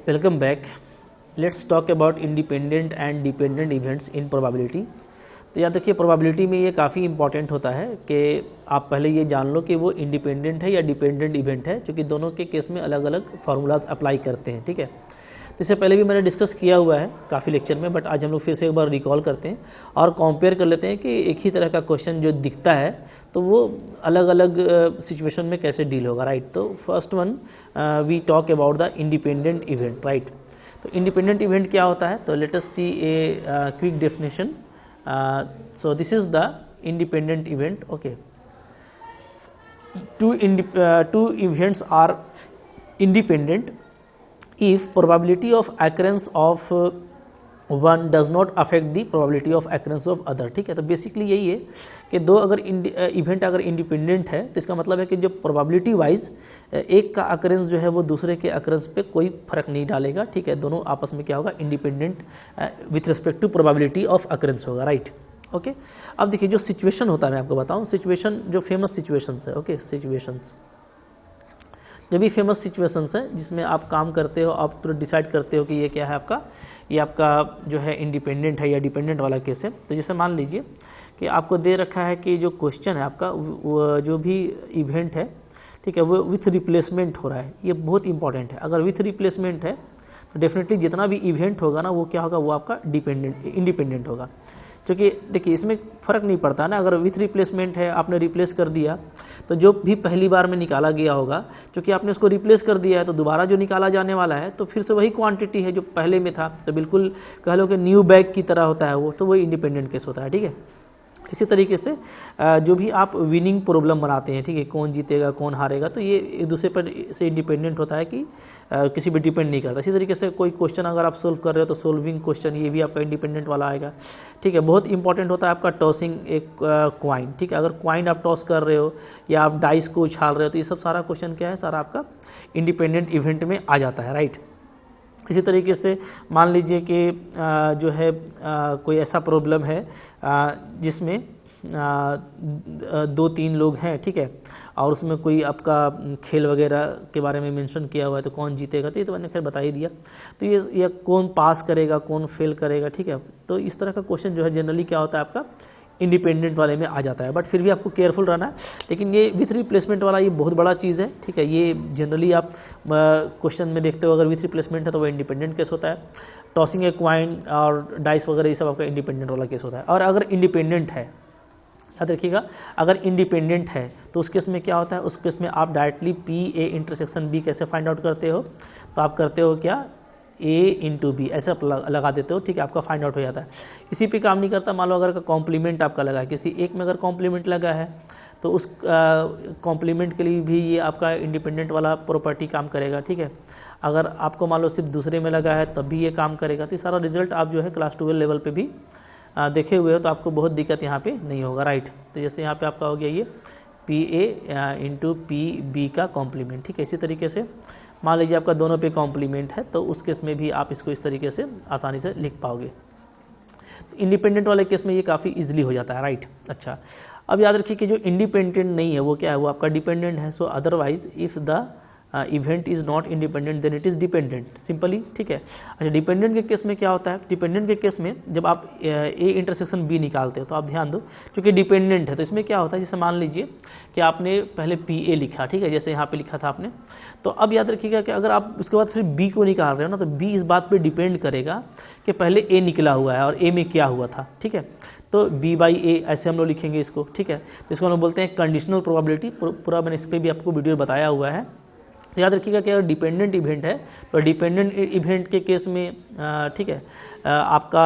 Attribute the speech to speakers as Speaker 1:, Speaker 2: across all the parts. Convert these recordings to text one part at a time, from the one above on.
Speaker 1: Welcome back. Let's talk about independent and dependent events in probability. तो याद रखिए probability में ये काफ़ी इंपॉर्टेंट होता है कि आप पहले ये जान लो कि वो इंडिपेंडेंट है या डिपेंडेंट इवेंट है, क्योंकि दोनों के केस में अलग अलग फार्मूलाज अप्लाई करते हैं। ठीक है, तो इससे पहले भी मैंने डिस्कस किया हुआ है काफ़ी लेक्चर में, बट आज हम लोग फिर से एक बार रिकॉल करते हैं और कंपेयर कर लेते हैं कि एक ही तरह का क्वेश्चन जो दिखता है तो वो अलग अलग सिचुएशन में कैसे डील होगा। राइट, तो first one we talk about the independent event. Right, तो इंडिपेंडेंट इवेंट क्या होता है? तो let us see a quick definition. So this is the independent event. Okay, two events are independent if probability of occurrence of one does not affect the probability of occurrence of other। ठीक है, तो basically यही है कि दो अगर event अगर independent है तो इसका मतलब है कि जो प्रोबेबिलिटी वाइज एक का अकरेंस जो है वो दूसरे के अकरेंस पे कोई फर्क नहीं डालेगा। ठीक है, दोनों आपस में क्या होगा, independent with respect to probability of occurrence होगा। राइट, ओके, अब देखिए जो सिचुएशन होता है, मैं आपको बताऊं सिचुएशन, जो फेमस सिचुएशंस है। ओके, सिचुएशंस जो भी फेमस सिचुएशंस है जिसमें आप काम करते हो, आप तुरंत डिसाइड करते हो कि ये क्या है आपका, ये आपका जो है इंडिपेंडेंट है या डिपेंडेंट वाला केस है। तो जैसे मान लीजिए कि आपको दे रखा है कि जो क्वेश्चन है आपका, वो जो भी इवेंट है, ठीक है, वो विथ रिप्लेसमेंट हो रहा है। ये बहुत इंपॉर्टेंट है। अगर विथ रिप्लेसमेंट है तो डेफिनेटली जितना भी इवेंट होगा ना वो क्या होगा, वो आपका इंडिपेंडेंट होगा। क्योंकि देखिए इसमें फ़र्क नहीं पड़ता ना, अगर विथ रिप्लेसमेंट है, आपने रिप्लेस कर दिया तो जो भी पहली बार में निकाला गया होगा, क्योंकि आपने उसको रिप्लेस कर दिया है तो दोबारा जो निकाला जाने वाला है तो फिर से वही क्वांटिटी है जो पहले में था। तो बिल्कुल कह लो कि न्यू बैग की तरह होता है वो, तो वही इंडिपेंडेंट केस होता है। ठीक है, इसी तरीके से जो भी आप विनिंग प्रॉब्लम बनाते हैं, ठीक है, कौन जीतेगा कौन हारेगा, तो ये एक दूसरे पर से इंडिपेंडेंट होता है कि किसी पे डिपेंड नहीं करता। इसी तरीके से कोई क्वेश्चन अगर आप सोल्व कर रहे हो तो सोल्विंग क्वेश्चन ये भी आपका इंडिपेंडेंट वाला आएगा। ठीक है, बहुत इंपॉर्टेंट होता है आपका टॉसिंग एक क्वाइन। ठीक है, अगर क्वाइन आप टॉस कर रहे हो या आप डाइस को उछाल रहे हो तो ये सब सारा क्वेश्चन क्या है, सारा आपका इंडिपेंडेंट इवेंट में आ जाता है। राइट, इसी तरीके से मान लीजिए कि जो है कोई ऐसा प्रॉब्लम है जिसमें 2-3 लोग हैं, ठीक है, और उसमें कोई आपका खेल वगैरह के बारे में मेंशन किया हुआ है तो कौन जीतेगा, तो ये तो मैंने खैर बता ही दिया। तो ये कौन पास करेगा कौन फेल करेगा, ठीक है, तो इस तरह का क्वेश्चन जो है जनरली क्या होता है आपका इंडिपेंडेंट वाले में आ जाता है। बट फिर भी आपको केयरफुल रहना है। लेकिन ये विथ रिप्लेसमेंट वाला ये बहुत बड़ा चीज़ है। ठीक है, ये जनरली आप क्वेश्चन में देखते हो, अगर विथ रिप्लेसमेंट है तो वो इंडिपेंडेंट केस होता है। टॉसिंग ए क्वाइन और डाइस वगैरह ये सब आपका इंडिपेंडेंट वाला केस होता है। और अगर इंडिपेंडेंट है, याद रखिएगा, अगर इंडिपेंडेंट है तो उस केस में क्या होता है, उस केस में आप directly P A intersection B कैसे फाइंड आउट करते हो, तो आप करते हो क्या, ए इंटू बी ऐसे आप लगा देते हो। ठीक है, आपका फाइंड आउट हो जाता है। इसी पे काम नहीं करता, मान लो अगर कॉम्प्लीमेंट आपका लगा है, किसी एक में अगर कॉम्प्लीमेंट लगा है तो उस कॉम्प्लीमेंट के लिए भी ये आपका इंडिपेंडेंट वाला प्रॉपर्टी काम करेगा। ठीक है, अगर आपको मान लो सिर्फ दूसरे में लगा है तब भी ये काम करेगा। तो ये सारा रिजल्ट आप जो है क्लास 12 लेवल पे भी देखे हुए हो, तो आपको बहुत दिक्कत यहाँ पे नहीं होगा। राइट, तो जैसे यहाँ पे आपका हो गया ये P A into P B का कॉम्प्लीमेंट। ठीक है, इसी तरीके से मान लीजिए आपका दोनों पे कॉम्प्लीमेंट है तो उस केस में भी आप इसको इस तरीके से आसानी से लिख पाओगे। तो इंडिपेंडेंट वाले केस में ये काफ़ी इजीली हो जाता है। राइट, अच्छा, अब याद रखिए कि जो इंडिपेंडेंट नहीं है वो क्या है, वो आपका डिपेंडेंट है। So otherwise if the event is not independent then it is dependent, simply. ठीक है, अच्छा, डिपेंडेंट के केस में क्या होता है, डिपेंडेंट के केस में जब आप ए इंटरसेक्शन बी निकालते हो तो आप ध्यान दो, क्योंकि डिपेंडेंट है तो इसमें क्या होता है, जैसे मान लीजिए कि आपने पहले पी ए लिखा, ठीक है, जैसे यहाँ पे लिखा था आपने, तो अब याद रखिएगा कि अगर आप उसके बाद फिर बी को निकाल रहे हो ना, तो बी इस बात पर डिपेंड करेगा कि पहले ए निकला हुआ है और ए में क्या हुआ था। ठीक है, तो b बाई ए ऐसे हम लोग लिखेंगे इसको। ठीक है, तो इसको हम लोग बोलते हैं कंडीशनल प्रोबेबिलिटी। पूरा मैंने इस पर भी आपको वीडियो बताया हुआ है। याद रखिएगा कि अगर डिपेंडेंट इवेंट है तो डिपेंडेंट इवेंट के केस में ठीक है आपका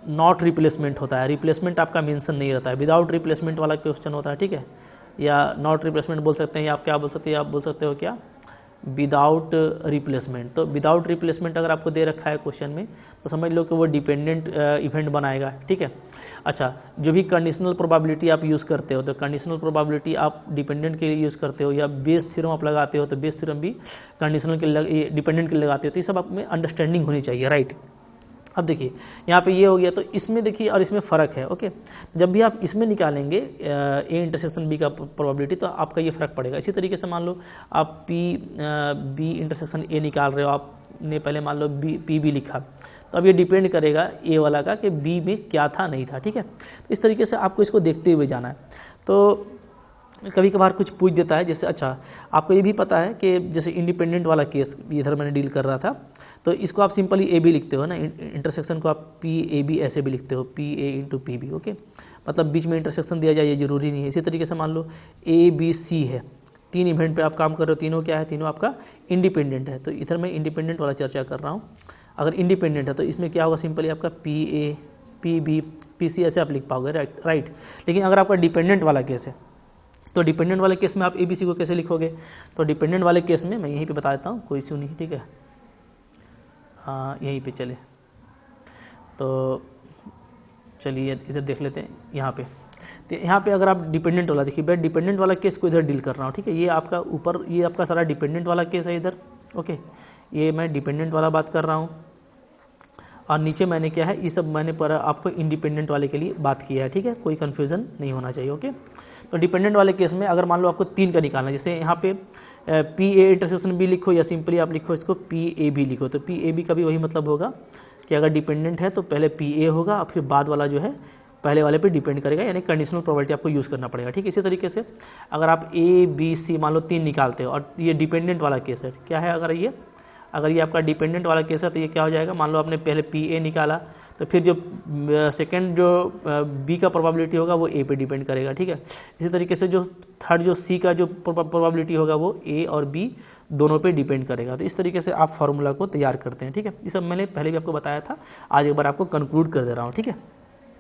Speaker 1: नॉट रिप्लेसमेंट होता है, रिप्लेसमेंट आपका मेंशन नहीं रहता है, विदाउट रिप्लेसमेंट वाला क्वेश्चन होता है। ठीक है, या नॉट रिप्लेसमेंट बोल सकते हैं, या आप क्या बोल सकते हैं, आप बोल सकते हो क्या, विदाउट रिप्लेसमेंट। तो विदाउट रिप्लेसमेंट अगर आपको दे रखा है क्वेश्चन में तो समझ लो कि वो डिपेंडेंट इवेंट बनाएगा। ठीक है, अच्छा, जो भी कंडीशनल प्रोबेबिलिटी आप यूज़ करते हो तो कंडीशनल प्रोबेबिलिटी आप डिपेंडेंट के लिए यूज़ करते हो, या बेस थ्योरम आप लगाते हो तो बेस थ्योरम भी कंडीशनल के डिपेंडेंट के लिए लगाते हो। तो ये सब आप में अंडरस्टैंडिंग होनी चाहिए। राइट, अब देखिए यहाँ पे ये हो गया, तो इसमें देखिए और इसमें फ़र्क है। ओके, जब भी आप इसमें निकालेंगे ए इंटरसेक्शन बी का प्रोबेबिलिटी तो आपका ये फ़र्क पड़ेगा। इसी तरीके से मान लो आप बी इंटरसेक्शन ए निकाल रहे हो, आप ने पहले मान लो पी बी लिखा, तो अब ये डिपेंड करेगा ए वाला का कि बी में क्या था नहीं था, ठीक है। तो इस तरीके से आपको इसको देखते हुए जाना है। तो कभी कभार कुछ पूछ देता है, जैसे अच्छा आपको ये भी पता है कि जैसे इंडिपेंडेंट वाला केस इधर मैंने डील कर रहा था, तो इसको आप सिंपली ए बी लिखते हो ना, इंटरसेक्शन को आप पी ए बी ऐसे भी लिखते हो, P A into P B, okay. मतलब बीच में इंटरसेक्शन दिया जाए ये जरूरी नहीं है। इसी तरीके से मान लो ए बी सी है, 3 इवेंट पे आप काम कर रहे हो, तीनों क्या है, तीनों आपका इंडिपेंडेंट है। तो इधर मैं इंडिपेंडेंट वाला चर्चा कर रहा हूँ। अगर इंडिपेंडेंट है तो इसमें क्या होगा, सिंपली आपका P A P B P C ऐसे आप लिख पाओगे, राइट। लेकिन अगर आपका डिपेंडेंट वाला केस है तो डिपेंडेंट वाले केस में आप ए बी सी को कैसे लिखोगे, तो डिपेंडेंट वाले केस में मैं यहीं पे बता देता हूँ, कोई इश्यू नहीं, ठीक है। हाँ यहीं पे चले, तो चलिए इधर देख लेते हैं यहाँ पे। तो यहाँ पे अगर आप डिपेंडेंट वाला देखिए, मैं डिपेंडेंट वाला केस को इधर डील कर रहा हूँ, ठीक है। ये आपका ऊपर ये आपका सारा डिपेंडेंट वाला केस है इधर, ओके। ये मैं डिपेंडेंट वाला बात कर रहा हूँ, और नीचे मैंने क्या है, ये सब मैंने पर आपको इंडिपेंडेंट वाले के लिए बात किया है, ठीक है। कोई कन्फ्यूज़न नहीं होना चाहिए, ओके। तो डिपेंडेंट वाले केस में अगर मान लो आपको 3 का निकालना है, जैसे यहाँ पे पी ए इंटरसेक्शन बी लिखो, या सिंपली आप लिखो इसको पी ए बी लिखो, तो पी ए बी का भी वही मतलब होगा कि अगर डिपेंडेंट है तो पहले पी ए होगा और फिर बाद वाला जो है पहले वाले पे डिपेंड करेगा, यानी कंडीशनल प्रोबेबिलिटी आपको यूज़ करना पड़ेगा, ठीक है। इसी तरीके से अगर आप ए बी सी मान लो 3 निकालते हो, और ये डिपेंडेंट वाला केस है, क्या है, अगर ये आपका डिपेंडेंट वाला केस है तो ये क्या हो जाएगा, मान लो आपने पहले पी ए निकाला, तो फिर जो सेकंड जो बी का प्रोबेबिलिटी होगा वो ए पे डिपेंड करेगा, ठीक है। इसी तरीके से जो थर्ड जो सी का जो प्रोबेबिलिटी होगा वो ए और बी दोनों पे डिपेंड करेगा। तो इस तरीके से आप फार्मूला को तैयार करते हैं, ठीक है। ये सब मैंने पहले भी आपको बताया था, आज एक बार आपको कंक्लूड कर दे रहा हूँ, ठीक है।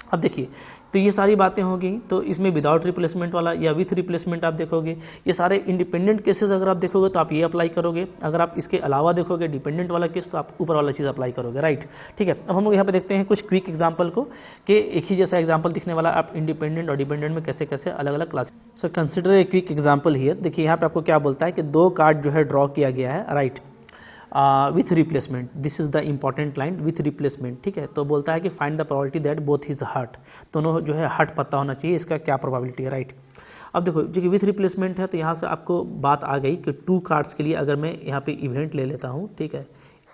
Speaker 1: अब देखिए, तो ये सारी बातें होंगी, तो इसमें विदाउट रिप्लेसमेंट वाला या विथ रिप्लेसमेंट आप देखोगे, ये सारे इंडिपेंडेंट केसेस अगर आप देखोगे तो आप ये अप्लाई करोगे। अगर आप इसके अलावा देखोगे डिपेंडेंट वाला केस तो आप ऊपर वाला चीज़ अप्लाई करोगे, राइट, ठीक है। अब हम लोग यहाँ पे देखते हैं कुछ क्विक एग्जाम्पल को, कि एक ही जैसा एग्जाम्पल दिखने वाला आप इंडिपेंडेंट और डिपेंडेंट में कैसे कैसे अलग अलग class. So consider a quick example here. देखिए यहाँ पे आपको क्या बोलता है कि 2 कार्ड जो है ड्रॉ किया गया है, right, with replacement. This is the important line, with replacement, ठीक है। तो बोलता है कि find the probability that both is heart, दोनों जो है हर्ट पता होना चाहिए, इसका क्या प्रोबेबिलिटी है, राइट। अब देखो जो कि विथ रिप्लेसमेंट है, तो यहाँ से आपको बात आ गई कि 2 कार्ड्स के लिए अगर मैं यहाँ पे इवेंट ले लेता हूँ, ठीक है,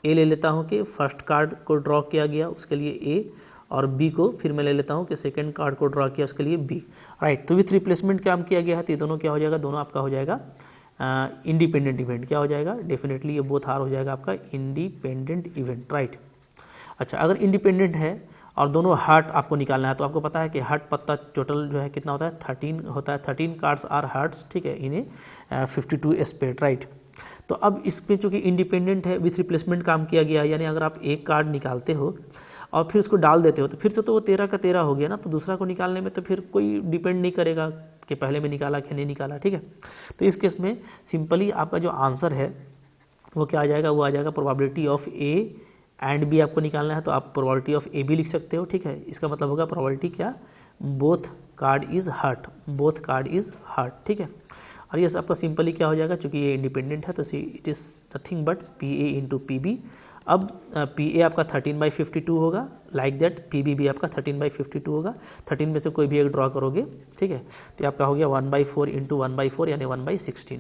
Speaker 1: ए ले लेता हूँ कि फर्स्ट कार्ड को ड्रॉ किया गया उसके लिए ए, और बी को फिर मैं ले लेता हूँ कि सेकंड कार्ड को ड्रॉ किया उसके लिए बी, राइट। तो विथ रिप्लेसमेंट काम किया गया है, तो ये दोनों क्या हो जाएगा, दोनों आपका हो जाएगा इंडिपेंडेंट इवेंट। क्या हो जाएगा, डेफिनेटली ये बोथ आर हो जाएगा आपका इंडिपेंडेंट इवेंट, राइट। अच्छा, अगर इंडिपेंडेंट है और दोनों हार्ट आपको निकालना है, तो आपको पता है कि हार्ट पत्ता टोटल जो है कितना होता है, 13 होता है, 13 कार्ड्स आर हार्ट्स, ठीक है, इन्हें 52 एस्पेक्ट, राइट। तो अब इस पे चूँकि इंडिपेंडेंट है, विथ रिप्लेसमेंट काम किया गया, यानी अगर आप एक कार्ड निकालते हो और फिर उसको डाल देते हो तो फिर से तो वो 13 का 13 हो गया ना, तो दूसरा को निकालने में तो फिर कोई डिपेंड नहीं करेगा कि पहले में निकाला कि नहीं निकाला, ठीक है। तो इस केस में सिंपली आपका जो आंसर है वो क्या आ जाएगा, वो आ जाएगा probability of A and B आपको निकालना है, तो आप प्रोबेबिलिटी ऑफ ए बी लिख सकते हो, ठीक है। इसका मतलब होगा प्रोबेबिलिटी क्या, both card is heart, both card is heart, ठीक है। और ये आपका सिंपली क्या हो जाएगा, चूँकि ये इंडिपेंडेंट है तो it is nothing but P A into P B. अब पी ए आपका 13/52 होगा, लाइक दैट पी बी भी आपका 13/52 होगा। 13 में से कोई भी एक ड्रॉ करोगे, ठीक है, तो आपका हो गया 1/4 इंटू 1/4 यानी 1/16,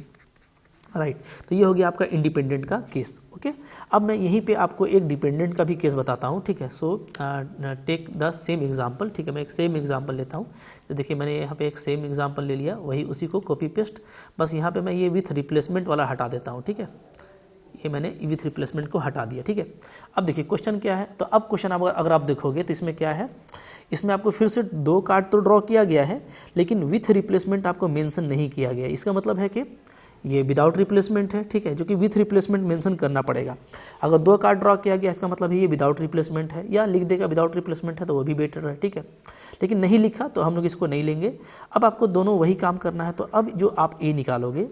Speaker 1: राइट। तो ये हो गया आपका इंडिपेंडेंट का केस, ओके। अब मैं यहीं पे आपको एक डिपेंडेंट का भी केस बताता हूँ, ठीक है। So take the same example, ठीक है, मैं एक सेम एग्जांपल लेता हूँ। तो देखिए मैंने यहाँ पे एक सेम एग्जांपल ले लिया, वही उसी को कॉपी पेस्ट, बस यहाँ पे मैं ये विथ रिप्लेसमेंट वाला हटा देता हूँ, ठीक है। ये मैंने विथ रिप्लेसमेंट को हटा दिया, ठीक है। अब देखिए क्वेश्चन क्या है, तो अब क्वेश्चन अगर आप देखोगे तो इसमें क्या है, इसमें आपको फिर से 2 कार्ड तो ड्रॉ किया गया है, लेकिन विथ रिप्लेसमेंट आपको मेंशन नहीं किया गया। इसका मतलब है कि ये विदाउट रिप्लेसमेंट है, ठीक है, जो कि विथ रिप्लेसमेंट मेंशन करना पड़ेगा। अगर 2 कार्ड ड्रॉ किया गया इसका मतलब है ये विदाउट रिप्लेसमेंट है, या लिख देगा विदाउट रिप्लेसमेंट है तो वो भी बेटर है, ठीक है। लेकिन नहीं लिखा तो हम लोग इसको नहीं लेंगे। अब आपको दोनों वही काम करना है। तो अब जो आप ए निकालोगे,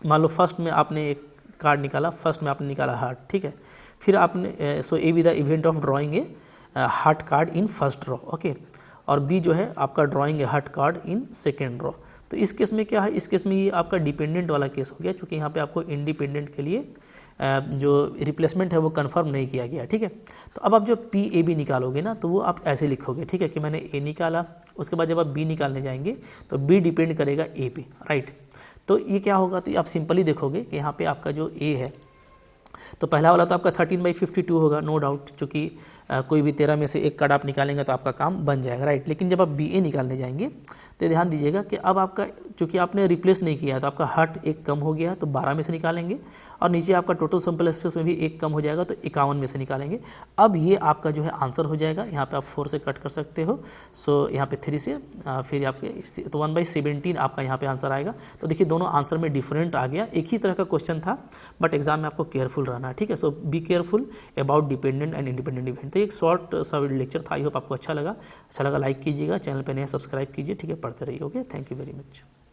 Speaker 1: मान लो फर्स्ट में आपने एक कार्ड निकाला, फर्स्ट में आपने निकाला हार्ट, ठीक है, फिर आपने so A B the event of drawing a heart card in first draw, okay, और बी जो है आपका drawing a heart card in second draw. तो इस केस में क्या है, इस केस में ये आपका डिपेंडेंट वाला केस हो गया, क्योंकि यहाँ पे आपको इंडिपेंडेंट के लिए जो रिप्लेसमेंट है वो कंफर्म नहीं किया गया, ठीक है। तो अब आप जो पी ए बी निकालोगे ना, तो वो आप ऐसे लिखोगे, ठीक है, कि मैंने ए निकाला, उसके बाद जब आप बी निकालने जाएंगे तो बी डिपेंड करेगा ए पे, राइट। तो ये क्या होगा, तो आप सिंपली देखोगे कि यहाँ पे आपका जो ए है तो पहला वाला तो आपका 13/52 होगा, नो डाउट, चूँकि कोई भी 13 में से एक कार्ड आप निकालेंगे तो आपका काम बन जाएगा, राइट। लेकिन जब आप BA निकालने जाएंगे तो ध्यान दीजिएगा कि अब आपका चूँकि आपने रिप्लेस नहीं किया है तो आपका हट एक कम हो गया, तो 12 में से निकालेंगे, और नीचे आपका टोटल सिंपल स्पेस में भी एक कम हो जाएगा तो 51 में से निकालेंगे। अब ये आपका जो है आंसर हो जाएगा। यहाँ पे आप 4 से कट कर सकते हो, सो यहाँ पे 3 से फिर आपके तो 1/17 आपका यहाँ पे आंसर आएगा। तो देखिए दोनों आंसर में डिफरेंट आ गया, एक ही तरह का क्वेश्चन था, बट एग्जाम में आपको केयरफुल रहना है, ठीक है। So be careful about dependent and independent event. तो एक शॉर्ट सा लेक्चर था, आई होप आपको अच्छा लगा लाइक कीजिएगा, चैनल पे नए सब्सक्राइब कीजिए, ठीक है, पढ़ते रहिए। Okay, thank you very much.